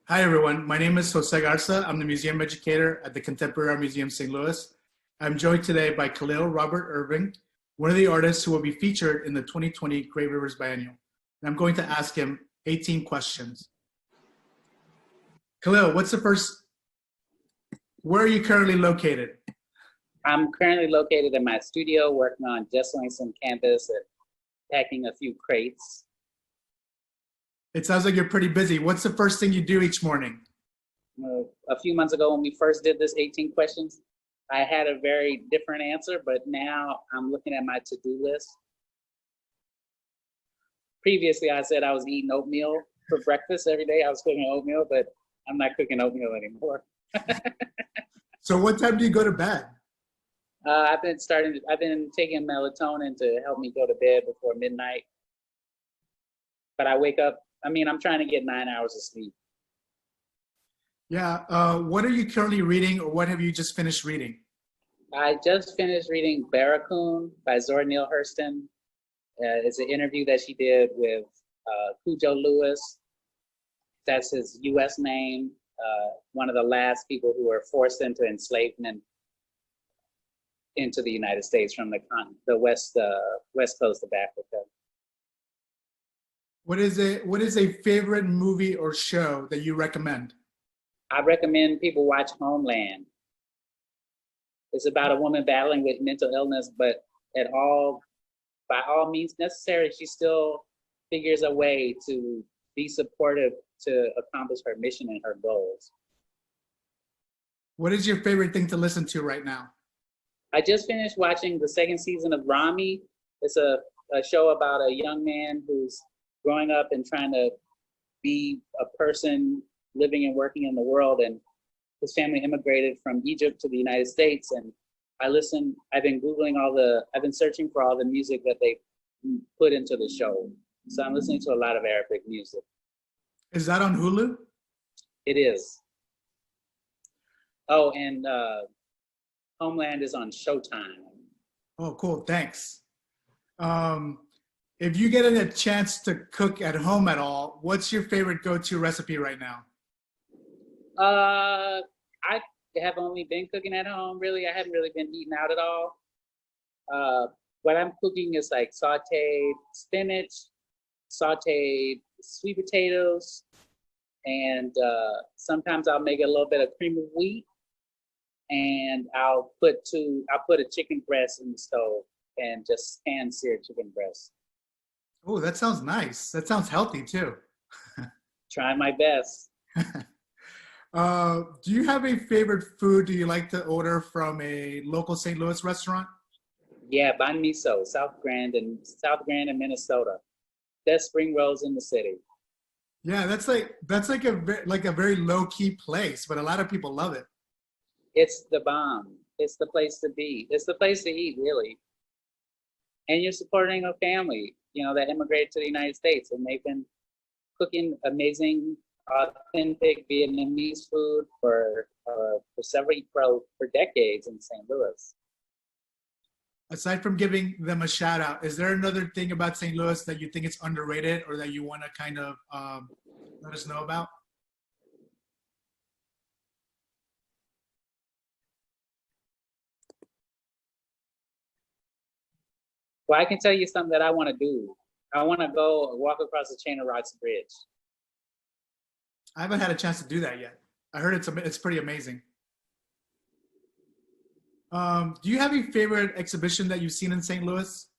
Hi, everyone. My name is José Garza. I'm the museum educator at the Contemporary Art Museum, St. Louis. I'm joined today by Kahlil Robert Irving, one of the artists who will be featured in the 2020 Great Rivers Biennial. And I'm going to ask him 18 questions. Kahlil, where are you currently located? I'm currently located in my studio working on gessoing some canvas and packing a few crates. It sounds like you're pretty busy. What's the first thing you do each morning? A few months ago when we first did this 18 questions, I had a very different answer, but now I'm looking at my to-do list. Previously, I said I was eating oatmeal for breakfast every day. I was cooking oatmeal, but I'm not cooking oatmeal anymore. So what time do you go to bed? I've been taking melatonin to help me go to bed before midnight. But I wake up, I'm trying to get 9 hours of sleep. Yeah, what are you currently reading, or what have you just finished reading? I just finished reading Barracoon by Zora Neale Hurston. It's an interview that she did with Cujo Lewis. That's his U.S. name. One of the last people who were forced into enslavement into the United States from the west coast of Africa. What is a favorite movie or show that you recommend? I recommend people watch Homeland. It's about a woman battling with mental illness, but by all means necessary, she still figures a way to be supportive to accomplish her mission and her goals. What is your favorite thing to listen to right now? I just finished watching the second season of Rami. It's a show about a young man who's growing up and trying to be a person living and working in the world. And his family immigrated from Egypt to the United States. And I've been searching for all the music that they put into the show. So I'm listening to a lot of Arabic music. Is that on Hulu? It is. Oh, and Homeland is on Showtime. Oh, cool. Thanks. If you get a chance to cook at home at all, what's your favorite go-to recipe right now? I have only been cooking at home, really. I haven't really been eating out at all. What I'm cooking is like sauteed spinach, sauteed sweet potatoes, and sometimes I'll make a little bit of cream of wheat, and I'll put a chicken breast in the stove and just pan-sear chicken breast. Oh, that sounds nice. That sounds healthy too. Try my best. Do you have a favorite food do you like to order from a local St. Louis restaurant? Yeah, banh miso, South Grand in Minnesota. Best spring rolls in the city. Yeah, that's like a very low key place, but a lot of people love it. It's the bomb. It's the place to be. It's the place to eat, really. And you're supporting a family, that immigrated to the United States, and they've been cooking amazing, authentic Vietnamese food for decades in St. Louis. Aside from giving them a shout out, is there another thing about St. Louis that you think it's underrated or that you want to kind of let us know about? Well, I can tell you something that I want to do. I want to go walk across the Chain of Rocks Bridge. I haven't had a chance to do that yet. I heard it's pretty amazing. Do you have a favorite exhibition that you've seen in St. Louis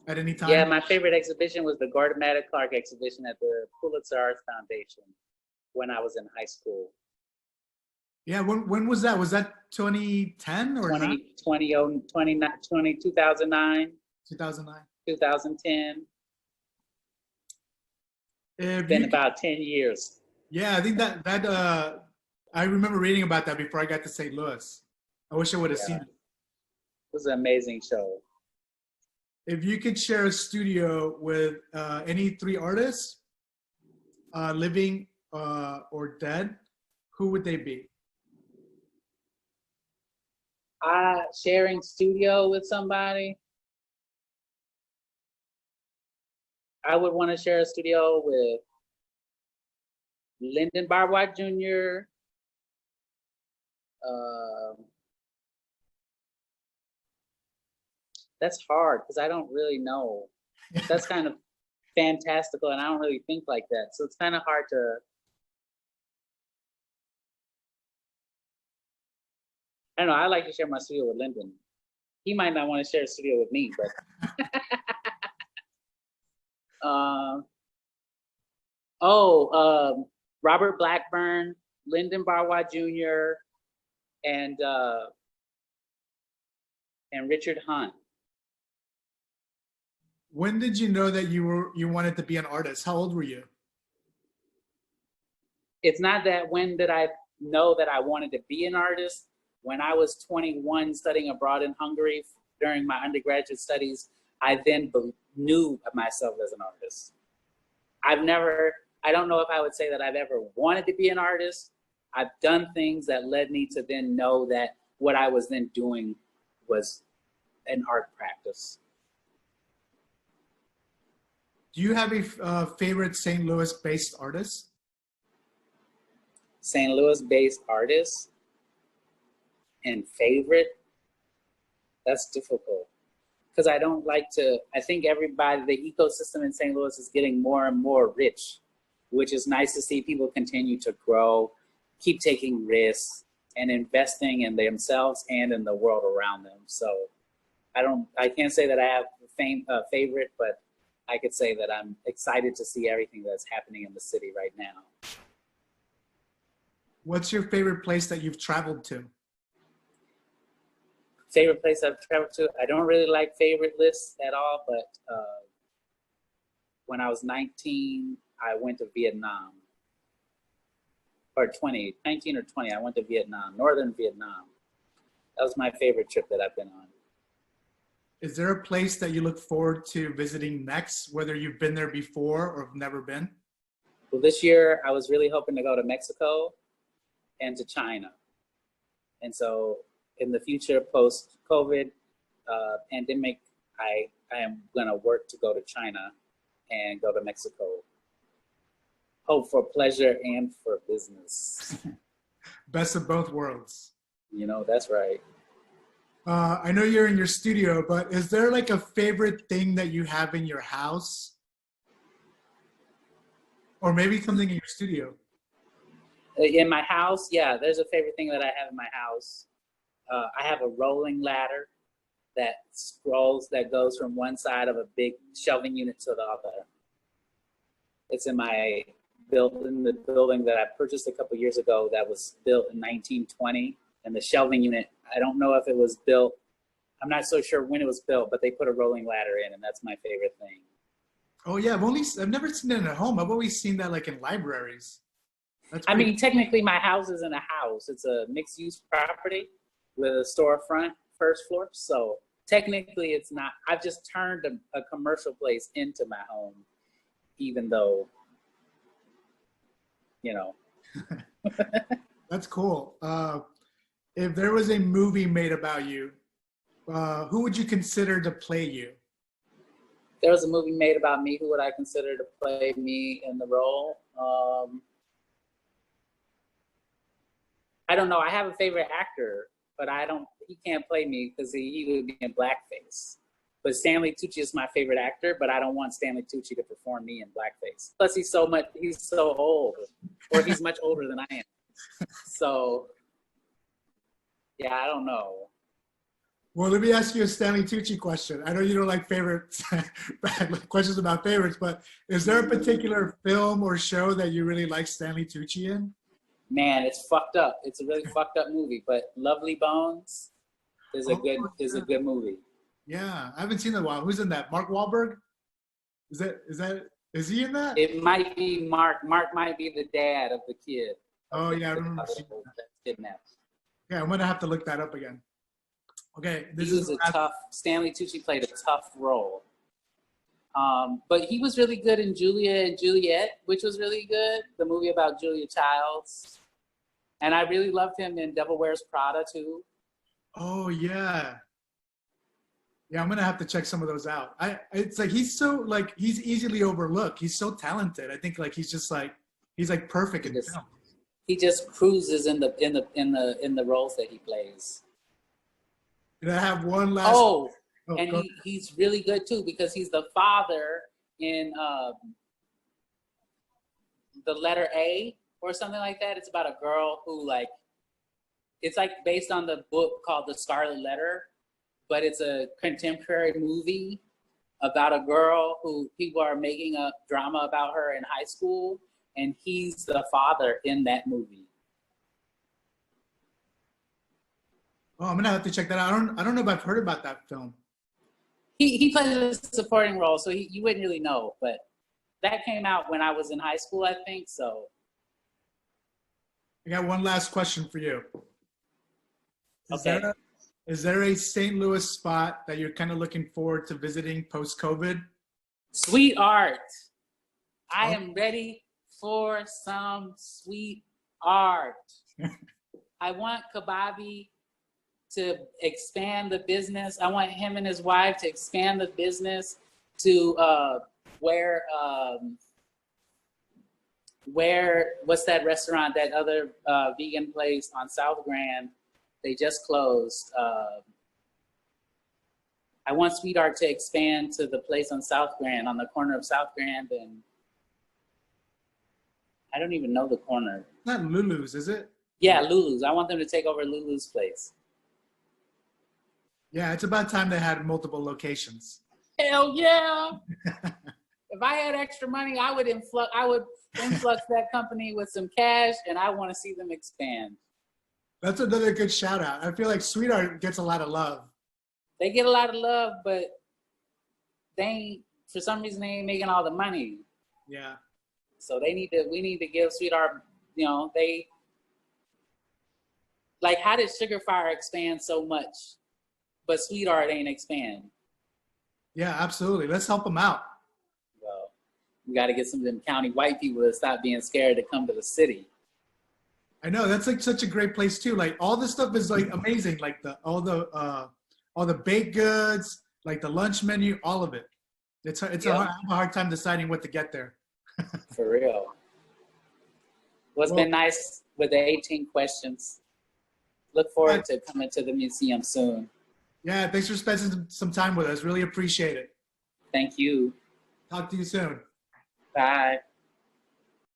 at any time? Yeah, my favorite exhibition was the Gordon Maddox Clark exhibition at the Pulitzer Arts Foundation when I was in high school. Yeah, when was that? Was that 2010 or 2009? 2009. 2010. It's been about 10 years. Yeah, I think that I remember reading about that before I got to St. Louis. I wish I would have seen it. It was an amazing show. If you could share a studio with any three artists, living or dead, who would they be? Sharing studio with somebody. I would want to share a studio with Lyndon Barbois Jr. That's hard because I don't really know. That's kind of fantastical, and I don't really think like that. So it's kind of hard to. I don't know. I like to share my studio with Lyndon. He might not want to share a studio with me, but. Robert Blackburn, Lyndon Barbois Jr., and Richard Hunt. When did you know that you wanted to be an artist? How old were you? It's not that when did I know that I wanted to be an artist. When I was 21 studying abroad in Hungary during my undergraduate studies, I then knew myself as an artist. I don't know if I would say that I've ever wanted to be an artist. I've done things that led me to then know that what I was then doing was an art practice. Do you have a favorite St. Louis-based artist? St. Louis-based artist and favorite? That's difficult. Because I don't like to, I think everybody, the ecosystem in St. Louis is getting more and more rich, which is nice to see people continue to grow, keep taking risks, and investing in themselves and in the world around them. So I can't say that I have a favorite, but I could say that I'm excited to see everything that's happening in the city right now. What's your favorite place that you've traveled to? Favorite place I've traveled to? I don't really like favorite lists at all, but when I was 19, I went to Vietnam. Or 20, 19 or 20, I went to Vietnam, northern Vietnam. That was my favorite trip that I've been on. Is there a place that you look forward to visiting next, whether you've been there before or have never been? Well, this year I was really hoping to go to Mexico and to China. And so in the future, post-COVID pandemic, I am gonna work to go to China and go to Mexico. Hope for pleasure and for business. Best of both worlds. You know, that's right. I know you're in your studio, but is there like a favorite thing that you have in your house? Or maybe something in your studio? In my house, yeah, there's a favorite thing that I have in my house. I have a rolling ladder that scrolls, that goes from one side of a big shelving unit to the other. It's in my building, the building that I purchased a couple years ago that was built in 1920. And the shelving unit, I don't know if it was built, I'm not so sure when it was built, but they put a rolling ladder in, and that's my favorite thing. Oh yeah, I've never seen it at home. I've always seen that like in libraries. I mean, technically my house isn't a house. It's a mixed use property with a storefront, first floor. So technically it's not, I've just turned a commercial place into my home, even though, you know. That's cool. If there was a movie made about you, who would you consider to play you? If there was a movie made about me, who would I consider to play me in the role? I don't know. I have a favorite actor, but he can't play me because he would be in blackface. But Stanley Tucci is my favorite actor, but I don't want Stanley Tucci to perform me in blackface. Plus he's so old, or he's much older than I am. So, yeah, I don't know. Well, let me ask you a Stanley Tucci question. I know you don't like questions about favorites, but is there a particular film or show that you really like Stanley Tucci in? Man, it's fucked up. It's a really fucked up movie, but Lovely Bones is a good movie. Yeah, I haven't seen that in a while. Who's in that? Mark Wahlberg? Is he in that? It might be Mark. Mark might be the dad of the kid. Oh yeah, I remember seeing that. Kidnapped. Yeah, I'm gonna have to look that up again. Okay, Stanley Tucci played a tough role. But he was really good in Julia and Juliet, which was really good. The movie about Julia Childs. And I really loved him in Devil Wears Prada too. Oh yeah. Yeah, I'm gonna have to check some of those out. It's like he's easily overlooked. He's so talented. I think like he's just like He's like perfect He in just, film. he just cruises in the roles that he plays. Did I have one last? Oh, Oh, and go. he's really good too because he's the father in The Letter A or something like that. It's about a girl who like, it's like based on the book called The Scarlet Letter, but it's a contemporary movie about a girl who people are making a drama about her in high school, and he's the father in that movie. Oh, I'm gonna have to check that out. I don't know if I've heard about that film. He plays a supporting role, so you wouldn't really know, but that came out when I was in high school, I think, so. I got one last question for you. Okay. Is there a St. Louis spot that you're kind of looking forward to visiting post-COVID? Sweet art. I am ready for some sweet art. I want Kababi to expand the business. I want him and his wife to expand the business to where what's that restaurant, that other vegan place on South Grand? They just closed. I want Sweet Art to expand to the place on South Grand, on the corner of South Grand, and I don't even know the corner. Not Lulu's, is it? Yeah, Lulu's. I want them to take over Lulu's place. Yeah, it's about time they had multiple locations. Hell yeah! If I had extra money, I would influx that company with some cash, and I want to see them expand. That's another good shout out. I feel like Sweet Art gets a lot of love. They get a lot of love, but for some reason, they ain't making all the money. Yeah. So we need to give Sweet Art, how did Sugar Fire expand so much, but Sweet Art ain't expand? Yeah, absolutely. Let's help them out. Well, we got to get some of them county white people to stop being scared to come to the city. I know, that's like such a great place too. Like all this stuff is like amazing. Like all the baked goods, like the lunch menu, all of it. It's a hard time deciding what to get there. For real. Well, it's been nice with the 18 questions. Look forward to coming to the museum soon. Yeah, thanks for spending some time with us. Really appreciate it. Thank you. Talk to you soon. Bye.